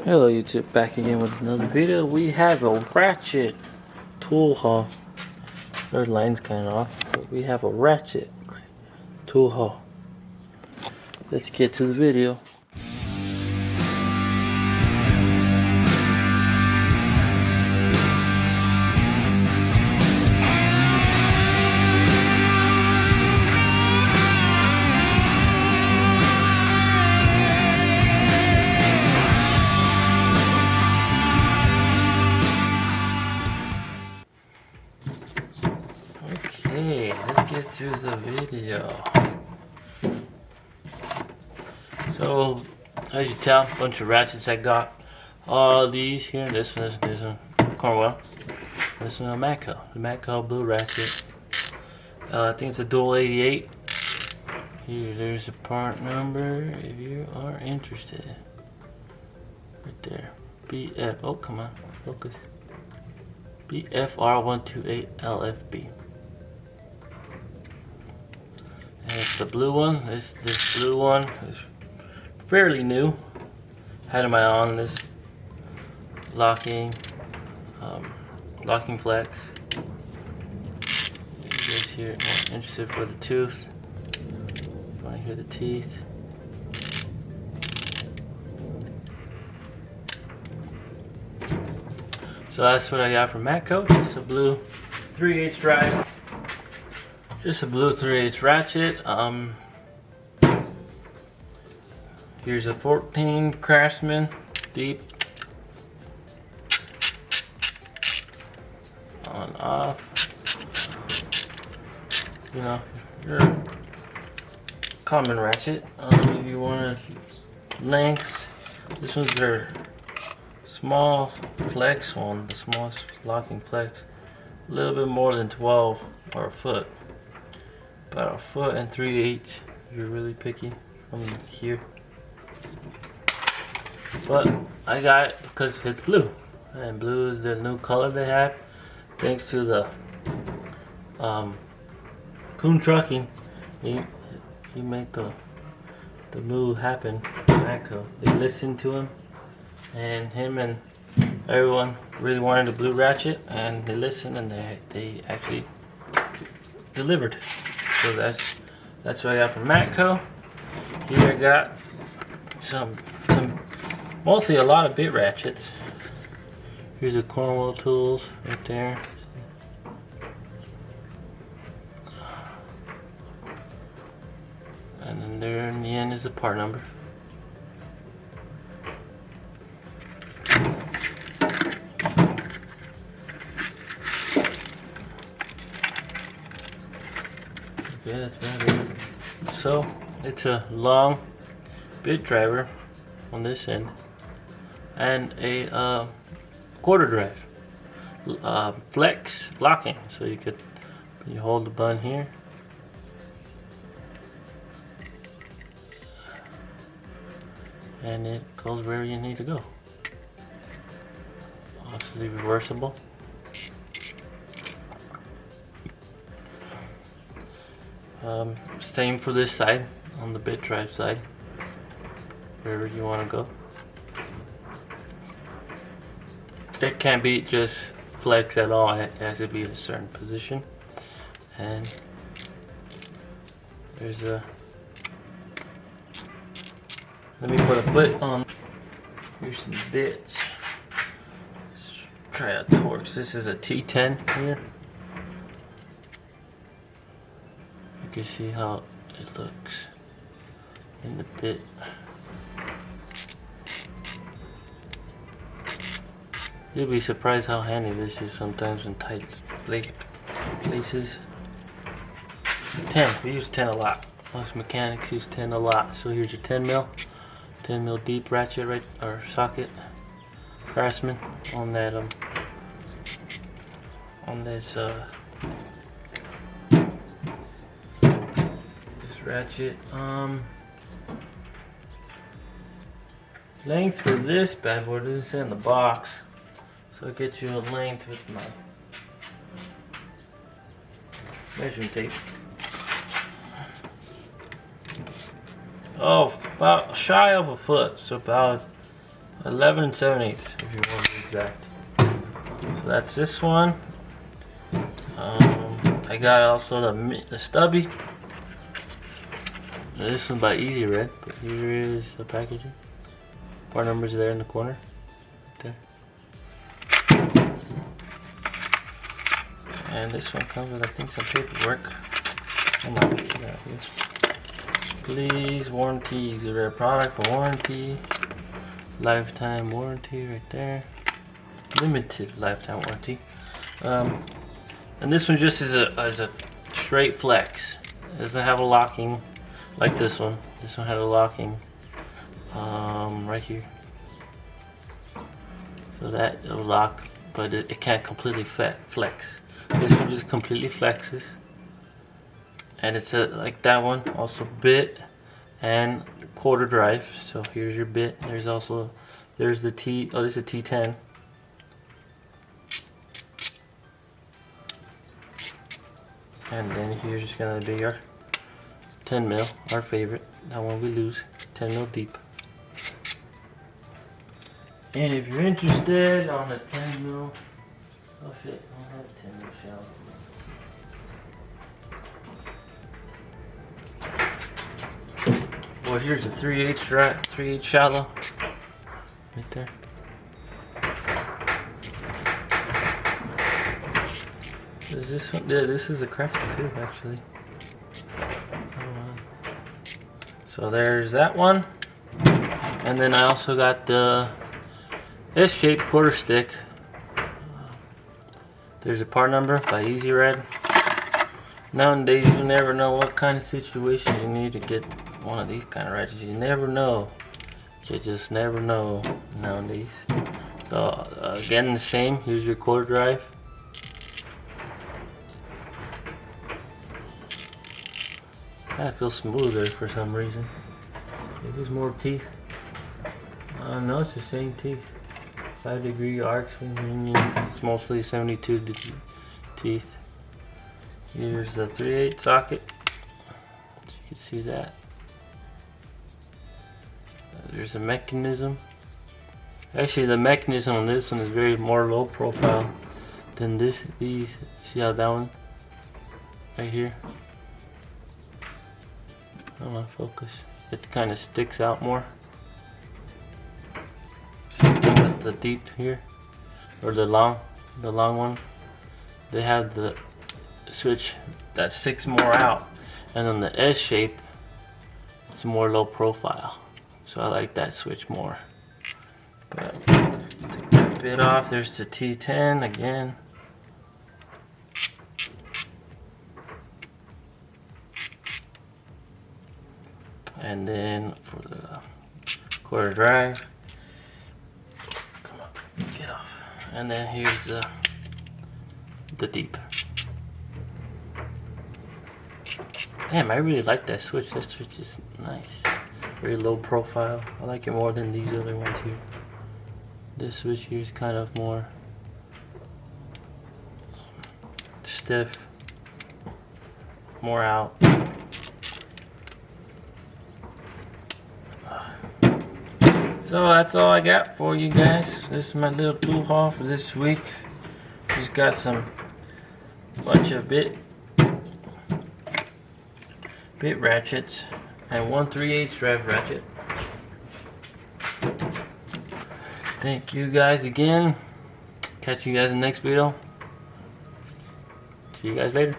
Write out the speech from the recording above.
Hello YouTube, back again with another video. We have a Ratchet tool haul. Third line's kind of off, but we have a Ratchet tool haul. Let's get to the video. Okay, let's get to the video. So, as you tell, a bunch of ratchets I got. All these here, this one, Cornwell. This one, a Matco, the Matco Blue Ratchet. I think it's a dual 88. There's the part number if you are interested. Right there. BF, oh come on, focus. BFR128LFB. And it's the blue one. This blue one is fairly new. Had my on this locking flex. You guys here more interested for the tooth. You want to hear the teeth. So that's what I got from Matco. Just a blue 3/8 drive. Just a blue 3/8 ratchet. Here's a 14 Craftsman deep. On off. You know, your common ratchet. If you want a length, this one's their small flex one, the smallest locking flex. A little bit more than 12 or a foot. About a foot and 3/8 if you're really picky from here. But I got it because it's blue. And blue is the new color they have. Thanks to the Coon Trucking. He made the blue happen. Matco. They listened to him. And him and everyone really wanted a blue ratchet, and they listened and they actually delivered. So that's what I got from Matco. Here I got some mostly a lot of bit ratchets. Here's the Cornwell tools right there. And then there in the end is the part number. Okay, that's very good. So it's a long bit driver on this end and a quarter drive flex locking, so you hold the button here and it goes where you need to go. Obviously reversible. Same for this side, on the bit drive side, wherever you want to go. It can't be just flex at all, it has to be in a certain position. And there's a, let me put a bit on. Here's some bits. Let's try out Torx. This is a T10 here. You can see how it looks in the bit. You'll be surprised how handy this is sometimes in tight places. 10, we use 10 a lot. Most mechanics use 10 a lot. So here's your 10 mil deep ratchet right, or socket, Craftsman on that on this ratchet. Length for this bad boy doesn't say in the box, so I'll get you a length with my measuring tape. Oh, about shy of a foot, so about 11 7/8 if you want to be exact. So that's this one. I got also the stubby. This one by Easy Red, but here is the packaging. Part numbers are there in the corner. Right there. And this one comes with, I think, some paperwork. Oh my God, please, warranty, Easy Red product for warranty. Lifetime warranty right there. Limited lifetime warranty. And this one just is a straight flex. It doesn't have a locking like this one. This one had a locking right here. So that it'll lock, but it can't completely flex. This one just completely flexes. And it's like that one, also bit and quarter drive. So here's your bit. There's the T. Oh, this is a T10. And then here's just gonna be our 10 mil, our favorite. That one we lose, 10 mil deep. And if you're interested on a 10 mil, oh shit, I don't have a 10 mil shallow. Well, here's a 3/8 shallow, right there. Is this one? Yeah, this is a crappy too, actually. So there's that one, and then I also got the S-shaped quarter stick. There's a part number by Easy Red. Nowadays, you never know what kind of situation you need to get one of these kind of ratchets. You never know. You just never know nowadays. So again, the same. Here's your quarter drive. Kind of feels smoother for some reason. Is this more teeth? No, it's the same teeth. 5-degree arcs. It's mostly 72 teeth. Here's the 3/8 socket. You can see that. There's a mechanism. Actually, the mechanism on this one is very more low profile than these. See how that one right here? I don't know, focus. It kind of sticks out more. Same thing with the deep here, or the long one. They have the switch that sticks more out, and then the S shape, it's more low profile. So I like that switch more. But take that bit off. There's the T10 again. And then for the quarter drive, come on, get off. And then here's the deep. Damn, I really like that switch. That switch is nice. Very low profile. I like it more than these other ones here. This switch here is kind of more stiff, more out. So that's all I got for you guys. This is my little tool haul for this week. Just got some bunch of bit ratchets and 1/3/8 drive ratchet. Thank you guys again. Catch you guys in the next video. See you guys later.